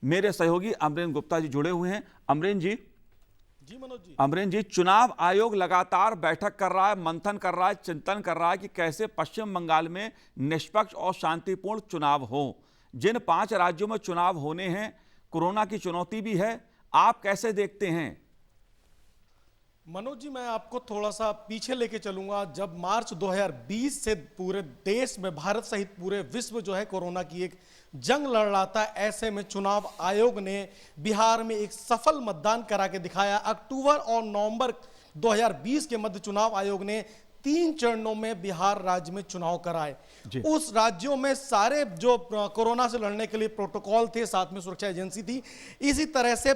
मेरे सहयोगी अमरेंद्र गुप्ता जी जुड़े हुए हैं। अमरेंद्र जी। जी मनोज जी। अमरेंद्र जी, चुनाव आयोग लगातार बैठक कर रहा है, मंथन कर रहा है, चिंतन कर रहा है कि कैसे पश्चिम बंगाल में निष्पक्ष और शांतिपूर्ण चुनाव हो। जिन 5 राज्यों में चुनाव होने हैं, कोरोना की चुनौती भी है, आप कैसे देखते हैं? मनोज जी, मैं आपको थोड़ा सा पीछे लेके चलूंगा। जब मार्च 2020 से पूरे देश में, भारत सहित पूरे विश्व जो है कोरोना की एक जंग लड़ रहा था, ऐसे में चुनाव आयोग ने बिहार में एक सफल मतदान करा के दिखाया। अक्टूबर और नवंबर 2020 के मध्य चुनाव आयोग ने 3 चरणों में बिहार राज्य में चुनाव कराए। उस राज्यों में सारे जो कोरोना से लड़ने के लिए प्रोटोकॉल थे, साथ में सुरक्षा एजेंसी थी, इसी तरह से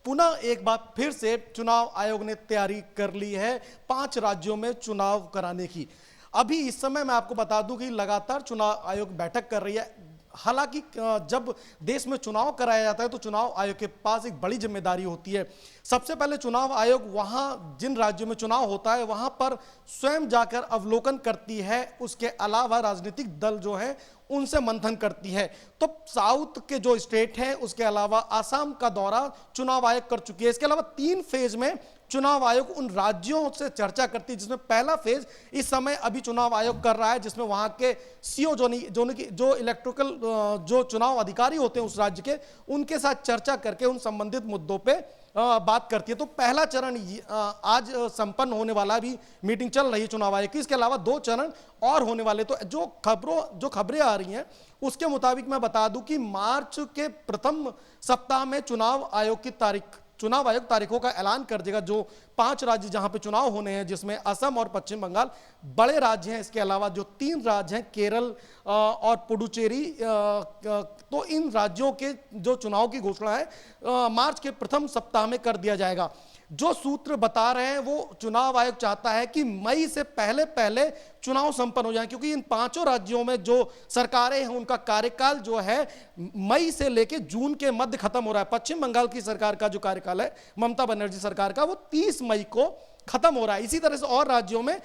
पुनः एक बार फिर से चुनाव आयोग ने तैयारी कर ली है 5 राज्यों में चुनाव कराने की। अभी इस समय मैं आपको बता दूं कि लगातार चुनाव आयोग बैठक कर रही है। हालांकि जब देश में चुनाव कराया जाता है तो चुनाव आयोग के पास एक बड़ी जिम्मेदारी होती है। सबसे पहले चुनाव आयोग वहां जिन राज्यों में चुनाव होता है वहां पर स्वयं जाकर अवलोकन करती है। उसके अलावा राजनीतिक दल जो है उनसे मंथन करती है। तो साउथ के जो स्टेट हैं, उसके अलावा आसाम का दौरा चुनाव आयोग कर चुकी है। इसके अलावा 3 फेज में चुनाव आयोग उन राज्यों से चर्चा करती है, जिसमें पहला फेज इस समय अभी चुनाव आयोग कर रहा है, जिसमें वहां के सीओ जो इलेक्ट्रिकल जो चुनाव अधिकारी होते हैं उस राज्य के, उनके साथ चर्चा करके उन संबंधित मुद्दों पे बात करती है। तो पहला चरण आज संपन्न होने वाला, भी मीटिंग चल रही है चुनाव आयोग की। इसके अलावा 2 चरण और होने वाले। तो जो खबरें आ रही हैं उसके मुताबिक मैं बता दूं कि मार्च के प्रथम सप्ताह में चुनाव आयोग तारीखों का ऐलान कर देगा। जो 5 राज्य जहां पे चुनाव होने हैं, जिसमें असम और पश्चिम बंगाल बड़े राज्य हैं। इसके अलावा जो 3 राज्य हैं, केरल और पुडुचेरी, तो इन राज्यों के जो चुनाव की घोषणा है मार्च के प्रथम सप्ताह में कर दिया जाएगा। जो सूत्र बता रहे हैं वो चुनाव आयोग चाहता है कि मई से पहले पहले चुनाव संपन्न हो जाए, क्योंकि इन 5 राज्यों में जो सरकारें हैं उनका कार्यकाल जो है मई से लेकर जून के मध्य खत्म हो रहा है। पश्चिम बंगाल की सरकार का जो कार्यकाल है, ममता बनर्जी सरकार का, वो 30 मई को खत्म हो रहा है। इसी तरह से और राज्यों में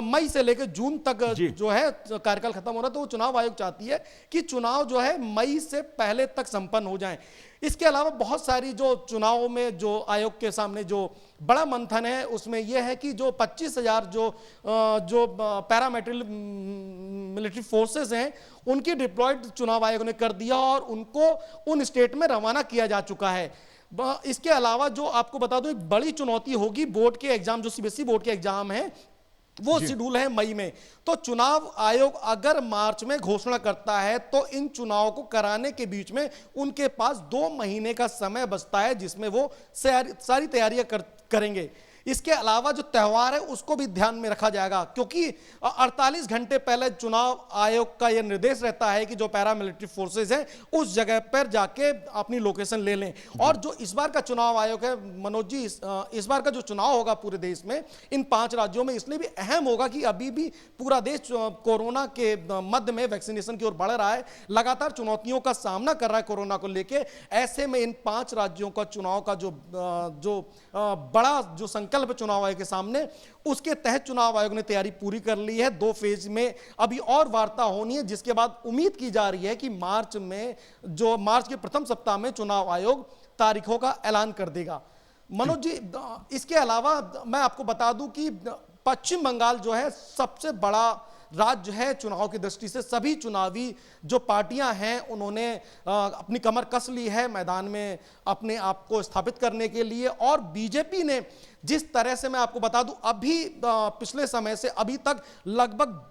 मई से लेकर जून तक जो है कार्यकाल खत्म हो रहा है। तो चुनाव आयोग चाहती है कि चुनाव जो है मई से पहले तक संपन्न हो जाएं। इसके अलावा बहुत सारी जो चुनाव में जो आयोग के सामने जो बड़ा मंथन है, उसमें यह है कि जो 25,000 जो पैरामिलिट्री फोर्सेस हैं उनकी डिप्लॉयड चुनाव आयोग ने कर दिया और उनको उन स्टेट में रवाना किया जा चुका है। इसके अलावा जो आपको बता दूं एक बड़ी चुनौती होगी बोर्ड के एग्जाम, जो सीबीएसई बोर्ड के एग्जाम है, वो शेड्यूल है मई में। तो चुनाव आयोग अगर मार्च में घोषणा करता है तो इन चुनाव को कराने के बीच में उनके पास 2 महीने का समय बचता है, जिसमें वो सारी तैयारियां करेंगे। इसके अलावा जो त्योहार है उसको भी ध्यान में रखा जाएगा, क्योंकि 48 घंटे पहले चुनाव आयोग का यह निर्देश रहता है कि जो पैरामिलिट्री फोर्सेस हैं उस जगह पर जाके अपनी लोकेशन ले लें। और जो इस बार का चुनाव आयोग है मनोज जी, इस बार का जो चुनाव होगा पूरे देश में इन 5 राज्यों में, इसलिए भी अहम होगा कि अभी भी पूरा देश कोरोना के मध्य में वैक्सीनेशन की ओर बढ़ रहा है, लगातार चुनौतियों का सामना कर रहा है कोरोना को लेकर। ऐसे में इन 5 राज्यों का चुनाव का जो बड़ा जो संकल्प चुनाव आयोग के सामने, उसके तहत चुनाव आयोग ने तैयारी पूरी कर ली है। 2 फेज में अभी और वार्ता होनी है, जिसके बाद उम्मीद की जा रही है कि मार्च के प्रथम सप्ताह में चुनाव आयोग तारीखों का ऐलान कर देगा। मनोज जी, इसके अलावा मैं आपको बता दूं कि पश्चिम बंगाल जो है सबसे बड़ा राज्य है चुनाव की दृष्टि से। सभी चुनावी जो पार्टियां हैं उन्होंने अपनी कमर कस ली है मैदान में अपने आप को स्थापित करने के लिए। और बीजेपी ने जिस तरह से, मैं आपको बता दूं, अभी पिछले समय से अभी तक लगभग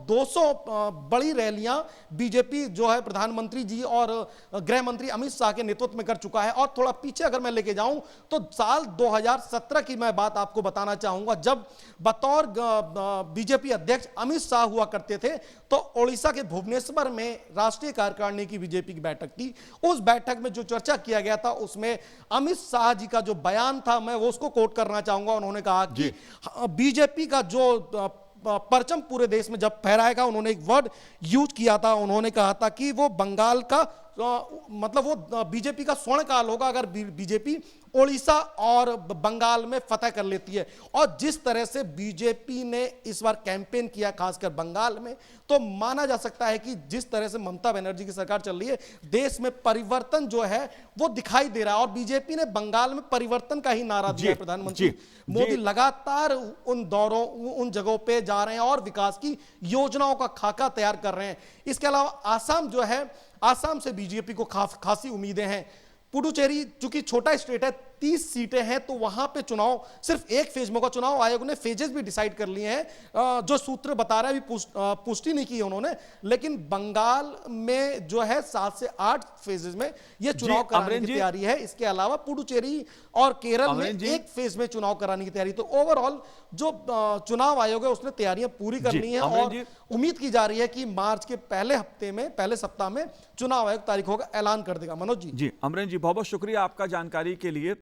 200 बड़ी रैलियां बीजेपी जो है प्रधानमंत्री जी और गृह मंत्री अमित शाह के नेतृत्व में कर चुका है। और थोड़ा पीछे अगर मैं लेके जाऊं तो साल 2017 की मैं बात आपको बताना चाहूंगा, जब बतौर बीजेपी अध्यक्ष अमित शाह हुआ करते थे, तो ओडिशा के भुवनेश्वर में राष्ट्रीय कार्यकारिणी की बीजेपी की बैठक थी। उस बैठक में जो चर्चा किया गया था उसमें अमित शाह जी का जो बयान था, मैं वो उसको कोट करना चाहूंगा। उन्होंने कहा कि बीजेपी का जो परचम पूरे देश में जब फहराएगा, उन्होंने एक वर्ड यूज किया था, उन्होंने कहा था कि वो बंगाल का मतलब वो बीजेपी का स्वर्ण काल होगा अगर बीजेपी ओडिशा और बंगाल में फतह कर लेती है। और जिस तरह से बीजेपी ने इस बार कैंपेन किया खासकर बंगाल में, तो माना जा सकता है कि जिस तरह से ममता बनर्जी की सरकार चल रही है, देश में परिवर्तन जो है वो दिखाई दे रहा है। और बीजेपी ने बंगाल में परिवर्तन का ही नारा दिया है। प्रधानमंत्री मोदी लगातार उन दौरों, उन जगहों पे जा रहे हैं और विकास की योजनाओं का खाका तैयार कर रहे हैं। इसके अलावा आसाम जो है, आसाम से बीजेपी को खासी उम्मीदें हैं। पुडुचेरी चूंकि छोटा स्टेट है, 30 सीटें हैं, तो वहां पे चुनाव सिर्फ एक फेज में होगा। चुनाव आयोग ने फेजेस भी डिसाइड कर लिए हैं, जो सूत्र बता रहा है, अभी पुष्टि नहीं की उन्होंने, लेकिन बंगाल में जो है 7 से 8 फेजेस में ये चुनाव कराने की तैयारी है। इसके अलावा पुडुचेरी और केरल में एक फेज में चुनाव कराने की तैयारी। तो ओवरऑल जो चुनाव आयोग है उसने तैयारियां पूरी कर ली हैं और उम्मीद की जा रही है कि मार्च के पहले हफ्ते में, पहले सप्ताह में चुनाव आयोग तारीखों का ऐलान कर देगा। मनोज जी। अमरेंद्र जी, बहुत बहुत शुक्रिया आपका जानकारी के लिए।